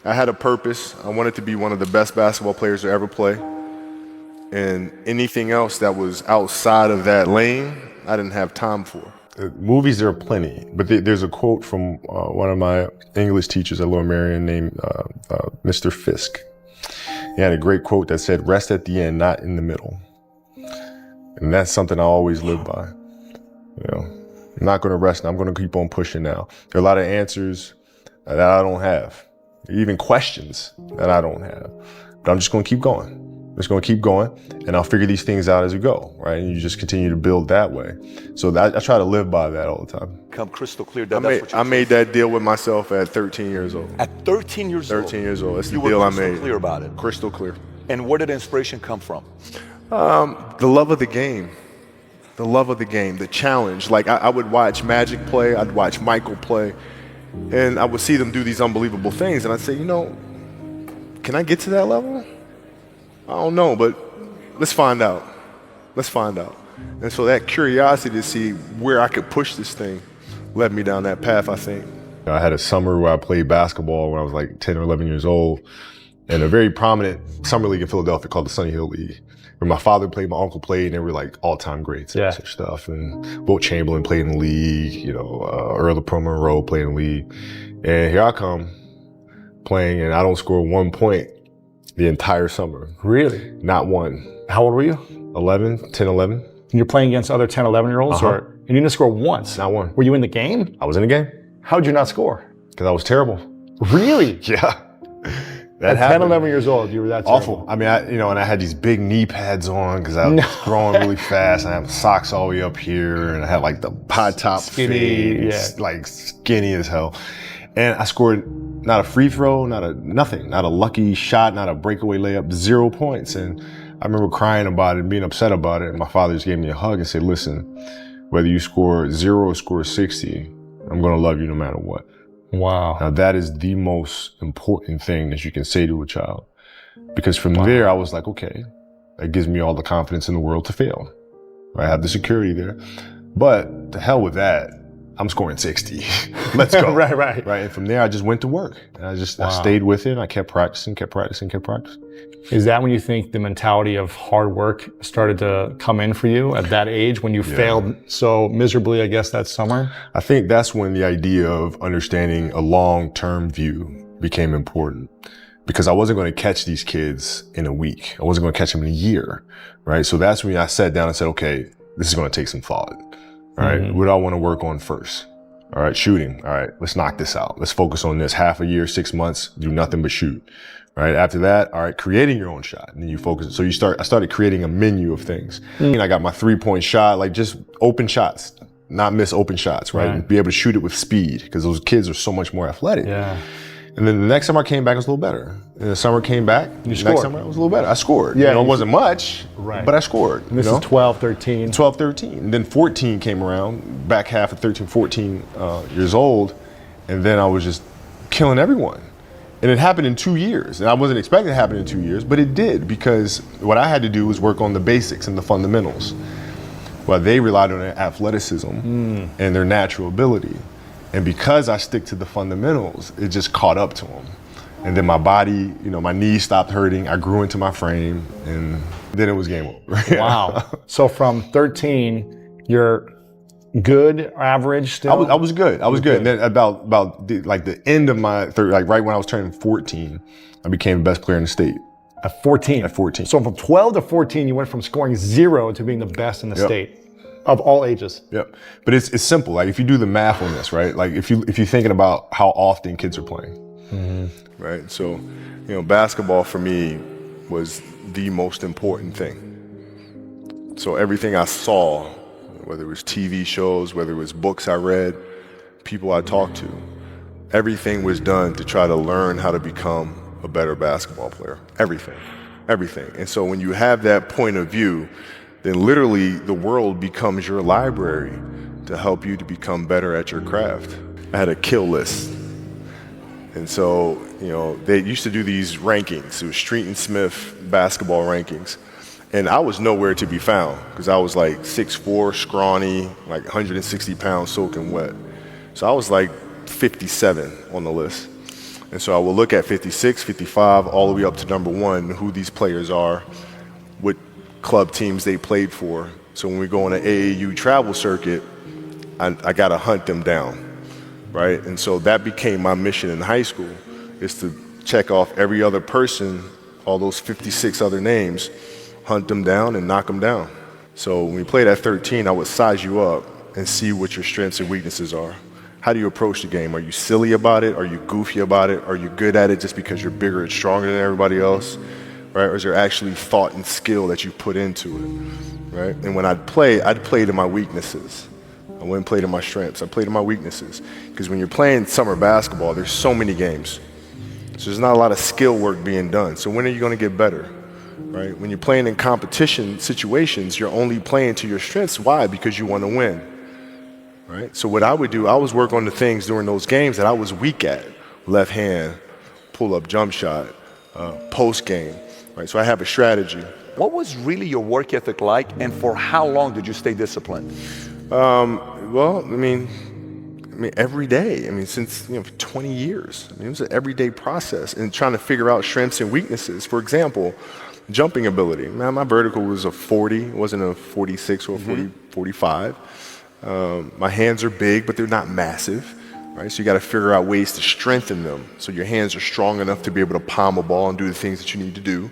I had a purpose. I wanted to be one of the best basketball players to ever play. And anything else that was outside of that lane, I didn't have time for. Movies, there are plenty, but there's a quote from one of my English teachers at Lower Merion named Mr. Fisk. He had a great quote that said, "Rest at the end, not in the middle." And that's something I always live by. You know, I'm not going to rest. I'm going to keep on pushing now. There are a lot of answers that I don't have, even questions that I don't have, but I'm just going to keep going. I'm just going to keep going, and I'll figure these things out as we go, right? And you just continue to build that way. So I try to live by that all the time. Come crystal clear. I made that deal with myself at 13 years old. At 13 years old? 13 years old. That's the you deal I were made. crystal clear about it? Crystal clear. And where did inspiration come from? The love of the game. The love of the game, the challenge. Like I would watch Magic play, I'd watch Michael play, and I would see them do these unbelievable things, and I'd say, you know, can I get to that level? I don't know, but let's find out. Let's find out. And so that curiosity to see where I could push this thing led me down that path, I think. I had a summer where I played basketball when I was like 10 or 11 years old, in a very prominent summer league in Philadelphia called the Sunny Hill League, where my father played, my uncle played, and they were like all-time greats and such stuff. And Wilt Chamberlain played in the league, you know, Earl Pro Monroe played in the league. And here I come playing, and I don't score 1 point the entire summer. Really? Not one. How old were you? 10, 11. And you're playing against other 10, 11-year-olds? Or and you didn't score once? Not one. Were you in the game? I was in the game. How'd you not score? Because I was terrible. Really? Yeah. At 10, 11 years old, you were that awful. terrible. I mean, and I had these big knee pads on because I was growing really fast. I had socks all the way up here, and I had like the high top skinny, fades, like skinny as hell. And I scored not a free throw, nothing, not a lucky shot, not a breakaway layup, 0 points. And I remember crying about it and being upset about it. And my father just gave me a hug and said, "Listen, whether you score 0 or score 60, I'm going to love you no matter what." Wow. Now that is the most important thing that you can say to a child. Because from there, I was like, okay, that gives me all the confidence in the world to fail. I have the security there. But to hell with that, I'm scoring 60. Let's go. Right. And from there, I just went to work. And I stayed with it. And I kept practicing. Is that when you think the mentality of hard work started to come in for you at that age when you failed so miserably, I guess, that summer? I think that's when the idea of understanding a long-term view became important, because I wasn't going to catch these kids in a week. I wasn't going to catch them in a year, right? So that's when I sat down and said, okay, this is going to take some thought, right? Mm-hmm. What do I want to work on first? All right, shooting. All right, let's knock this out. Let's focus on this. Half a year, 6 months, do nothing but shoot. Right. After that, all right, creating your own shot. And then you focus. So I started creating a menu of things. And I got my 3-point shot, like just open shots, not miss open shots, right? And be able to shoot it with speed, because those kids are so much more athletic. Yeah. And then the next summer I came back, it was a little better. And the summer came back, next summer it was a little better. I scored. Yeah. You know, it wasn't much, but I scored. And this is 12, 13. 12, 13. And then 14 came around, back half of 13, 14 years old. And then I was just killing everyone. And it happened in 2 years. And I wasn't expecting it to happen in 2 years, but it did, because what I had to do was work on the basics and the fundamentals. While they relied on their athleticism and their natural ability. And because I stick to the fundamentals, it just caught up to them. And then my body, you know, my knees stopped hurting. I grew into my frame, and then it was game over. Wow. So from 13, you're good, average still? I was good. And then about the end of my third, like right when I was turning 14, I became the best player in the state. At 14? At 14. So from 12 to 14, you went from scoring 0 to being the best in the state of all ages. Yep. But it's simple. Like if you do the math on this, right? Like if you're thinking about how often kids are playing. Right. So, you know, basketball for me was the most important thing. So everything I saw, whether it was TV shows, whether it was books I read, people I talked to, everything was done to try to learn how to become a better basketball player. Everything. And so when you have that point of view, then literally the world becomes your library to help you to become better at your craft. I had a kill list. And so, you know, they used to do these rankings. It was Street and Smith basketball rankings. And I was nowhere to be found, because I was like 6'4", scrawny, like 160 pounds soaking wet. So I was like 57 on the list. And so I will look at 56, 55, all the way up to number 1, who these players are, what club teams they played for. So when we go on an AAU travel circuit, I got to hunt them down, right? And so that became my mission in high school, is to check off every other person, all those 56 other names, hunt them down and knock them down. So when we played at 13, I would size you up and see what your strengths and weaknesses are. How do you approach the game? Are you silly about it? Are you goofy about it? Are you good at it just because you're bigger and stronger than everybody else? Right? Or is there actually thought and skill that you put into it? Right? And when I'd play to my weaknesses. I wouldn't play to my strengths. I played to my weaknesses. Because when you're playing summer basketball, there's so many games. So there's not a lot of skill work being done. So when are you going to get better? Right? When you're playing in competition situations, you're only playing to your strengths. Why? Because you want to win. Right? So what I would do, I was work on the things during those games that I was weak at. Left hand, pull-up jump shot, post game. Right? So I have a strategy. What was really your work ethic like, and for how long did you stay disciplined? Well, I mean, every day. I mean, since 20 years. I mean, it was an everyday process and trying to figure out strengths and weaknesses. For example, jumping ability. Man, my vertical was a 40. It wasn't a 46 or a 40, 45. My hands are big, but they're not massive. Right? So you got to figure out ways to strengthen them so your hands are strong enough to be able to palm a ball and do the things that you need to do.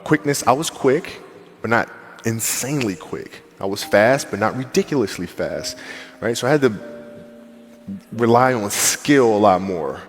Quickness, I was quick, but not insanely quick. I was fast, but not ridiculously fast. Right? So I had to rely on skill a lot more.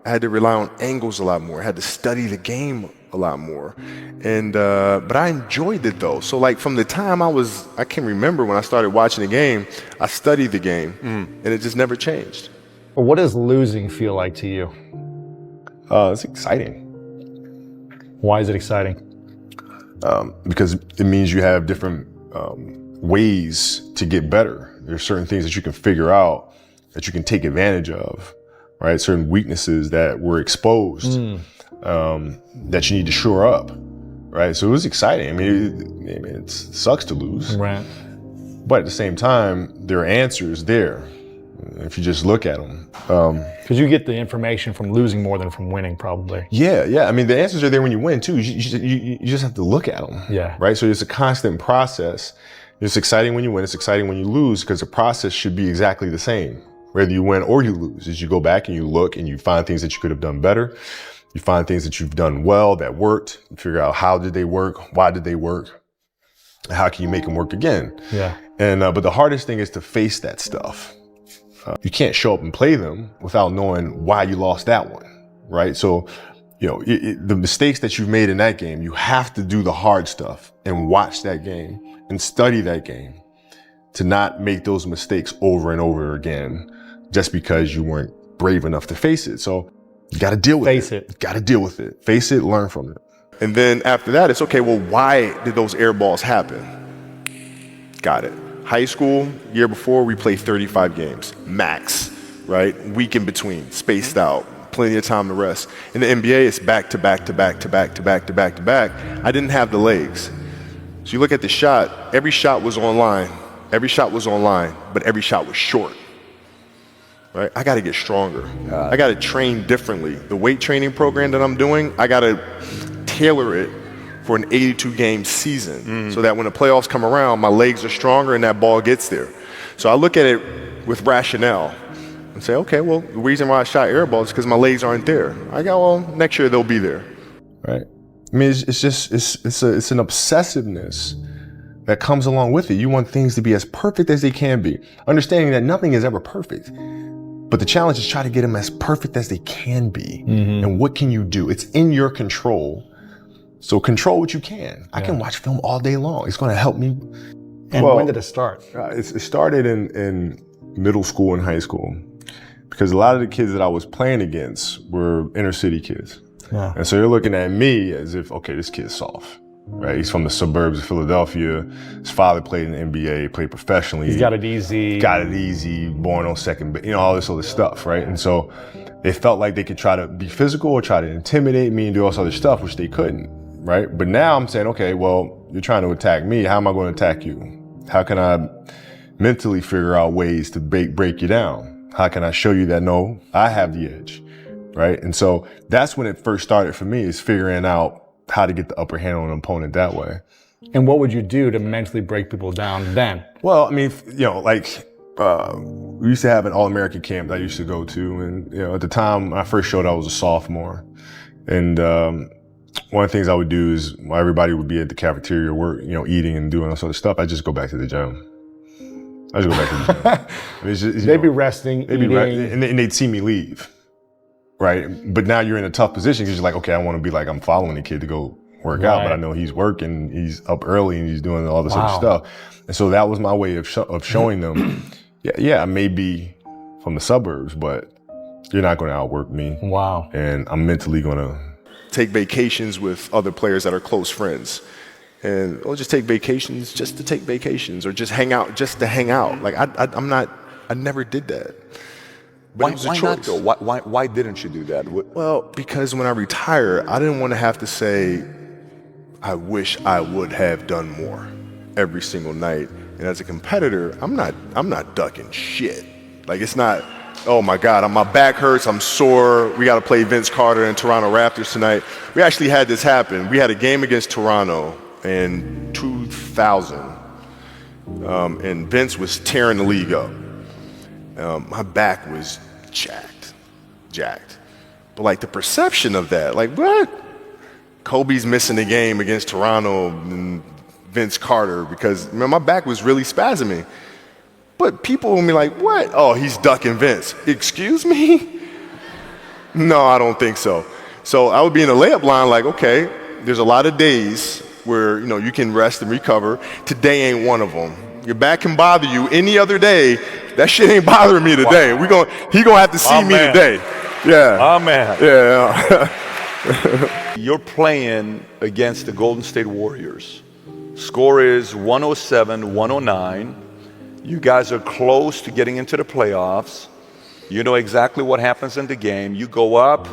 I had to rely on angles a lot more. I had to study the game a lot more. And but I enjoyed it though. So like from the time I can remember when I started watching the game, I studied the game and it just never changed. Well, what does losing feel like to you? It's exciting. Why is it exciting? Because it means you have different ways to get better. There's certain things that you can figure out that you can take advantage of, right? Certain weaknesses that were exposed that you need to shore up, right? So it was exciting. I mean, it sucks to lose, right? But at the same time, there are answers there if you just look at them. Because you get the information from losing more than from winning, probably. Yeah. I mean, the answers are there when you win too. You just have to look at them. Yeah. Right. So it's a constant process. It's exciting when you win. It's exciting when you lose, because the process should be exactly the same, whether you win or you lose. As you go back and you look and you find things that you could have done better. You find things that you've done well that worked. You figure out how did they work? Why did they work? How can you make them work again? Yeah. And but the hardest thing is to face that stuff. You can't show up and play them without knowing why you lost that one, right? So, the mistakes that you've made in that game, you have to do the hard stuff and watch that game and study that game to not make those mistakes over and over again just because you weren't brave enough to face it. So you got to deal with it. Face it. You got to deal with it. Face it, learn from it. And then after that, it's okay, well, why did those air balls happen? Got it. High school, year before, we played 35 games, max, right? Week in between, spaced out, plenty of time to rest. In the NBA, it's back to back to back to back to back to back to back. I didn't have the legs. So you look at the shot, every shot was online. Every shot was online, but every shot was short. Right? I got to get stronger. I got to train differently. The weight training program that I'm doing, I got to tailor it for an 82-game season so that when the playoffs come around, my legs are stronger and that ball gets there. So I look at it with rationale and say, okay, well, the reason why I shot air balls is because my legs aren't there. I go, well, next year they'll be there. Right. I mean, it's an obsessiveness that comes along with it. You want things to be as perfect as they can be, understanding that nothing is ever perfect. But the challenge is try to get them as perfect as they can be. And what can you do? It's in your control. So control what you can. I can watch film all day long. It's going to help me. And when did it start? It started in middle school and high school, because a lot of the kids that I was playing against were inner city kids. Yeah. And so they're looking at me as if, okay, this kid's soft, right? He's from the suburbs of Philadelphia. His father played in the NBA, played professionally. He's got it easy. Born on second, all this other stuff, right? And so they felt like they could try to be physical or try to intimidate me and do all this other stuff, which they couldn't. Right? But now I'm saying, okay, well, you're trying to attack me. How am I going to attack you? How can I mentally figure out ways to break you down? How can I show you that, no, I have the edge, right? And so that's when it first started for me, is figuring out how to get the upper hand on an opponent that way. And what would you do to mentally break people down then? Well, I mean, like, we used to have an All-American camp that I used to go to. And, at the time, when I first showed, I was a sophomore. And one of the things I would do is, while everybody would be at the cafeteria, eating and doing all sort of stuff, I'd just go back to the gym. I just go back to the gym. I mean, They'd be resting, eating. And they'd see me leave, right? But now you're in a tough position because you're like, okay, I want to be like, I'm following the kid to go work out, but I know he's working, he's up early, and he's doing all this other stuff. And so that was my way of showing them, I may be from the suburbs, but you're not going to outwork me. Wow. And I'm mentally going to take vacations with other players that are close friends. And or just take vacations just to take vacations, or just hang out just to hang out. Like I never did that. But Why, it was a why choice. not though? Why didn't you do that? Well, because when I retire, I didn't want to have to say, I wish I would have done more every single night. And as a competitor, I'm not ducking shit. Like, it's not, oh my God, my back hurts, I'm sore, we got to play Vince Carter and Toronto Raptors tonight. We actually had this happen. We had a game against Toronto in 2000, and Vince was tearing the league up. My back was jacked. But like the perception of that, like, what? Kobe's missing the game against Toronto and Vince Carter because my back was really spasming. But people will be like, what? Oh, he's ducking Vince. Excuse me? No, I don't think so. So I would be in the layup line like, okay, there's a lot of days where, you can rest and recover. Today ain't one of them. Your back can bother you any other day. That shit ain't bothering me today. He gonna have to see me today. Yeah. Amen. Yeah. You're playing against the Golden State Warriors. Score is 107-109. You guys are close to getting into the playoffs. You know exactly what happens in the game. You go up,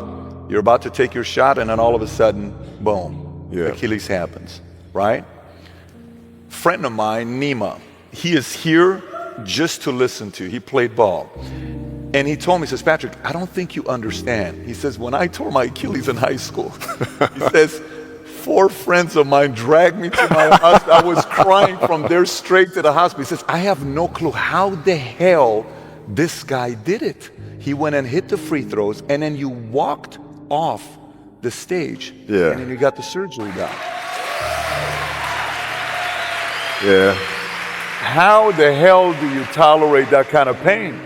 you're about to take your shot, and then all of a sudden, boom, Achilles happens, right? Friend of mine, Nima, he is here just to listen to. He played ball. And he told me, he says, Patrick, I don't think you understand. He says, when I tore my Achilles in high school, he says, 4 friends of mine dragged me to my hospital. I was crying from there straight to the hospital. He says, I have no clue how the hell this guy did it. He went and hit the free throws, and then you walked off the stage, and then you got the surgery done. Yeah. How the hell do you tolerate that kind of pain?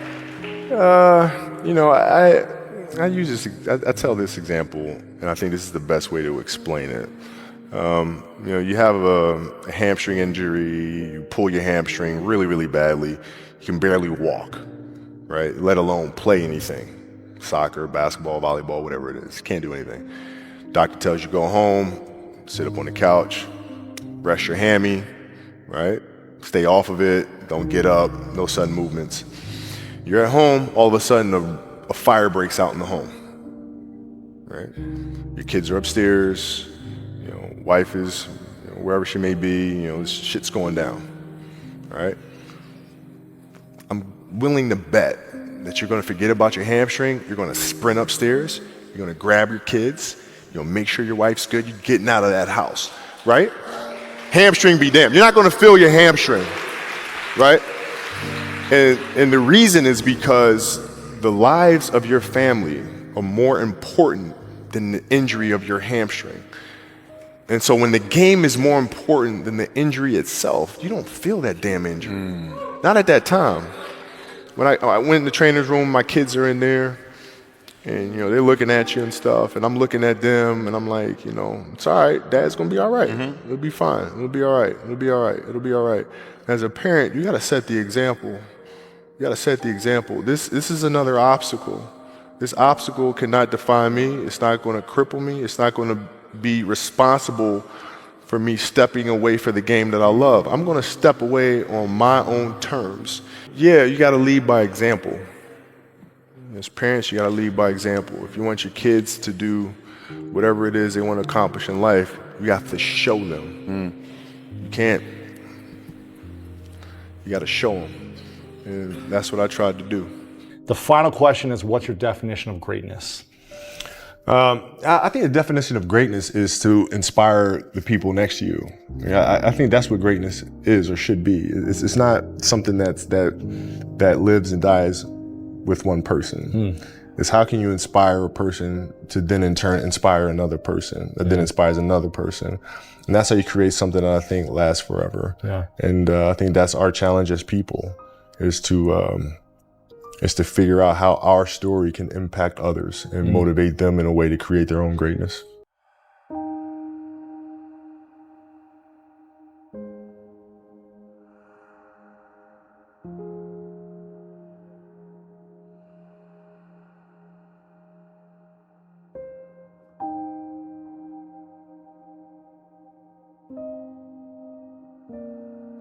I use this. I tell this example, and I think this is the best way to explain it. You have a hamstring injury. You pull your hamstring really, really badly. You can barely walk, right? Let alone play anything. Soccer, basketball, volleyball, whatever it is. You can't do anything. Doctor tells you go home, sit up on the couch, rest your hammy, right? Stay off of it. Don't get up. No sudden movements. You're at home. All of a sudden, a fire breaks out in the home, right? Your kids are upstairs. Wife is wherever she may be. Shit's going down, right? I'm willing to bet that you're going to forget about your hamstring. You're going to sprint upstairs. You're going to grab your kids. You're going to make sure your wife's good. You're getting out of that house, right? Hamstring be damned. You're not going to feel your hamstring, right? And the reason is because the lives of your family are more important than the injury of your hamstring. And so when the game is more important than the injury itself, you don't feel that damn injury. Not at that time. When I went in the trainer's room, my kids are in there, and they're looking at you and stuff, and I'm looking at them, and I'm like, it's all right. Dad's gonna be all right. It'll be fine. It'll be all right. It'll be all right. It'll be all right. As a parent, you gotta set the example. You gotta set the example. This is another obstacle. This obstacle cannot define me. It's not gonna cripple me. It's not gonna be responsible for me stepping away for the game that I love. I'm gonna step away on my own terms. Yeah, you gotta lead by example. As parents, you gotta lead by example. If you want your kids to do whatever it is they want to accomplish in life, you have to show them. You can't. You gotta show them. And that's what I tried to do. The final question is, what's your definition of greatness? I think the definition of greatness is to inspire the people next to you. I think that's what greatness is or should be. It's not something that lives and dies with one person. It's how can you inspire a person to then in turn inspire another person that then inspires another person. And that's how you create something that I think lasts forever. Yeah. And I think that's our challenge as people is to figure out how our story can impact others and motivate them in a way to create their own greatness.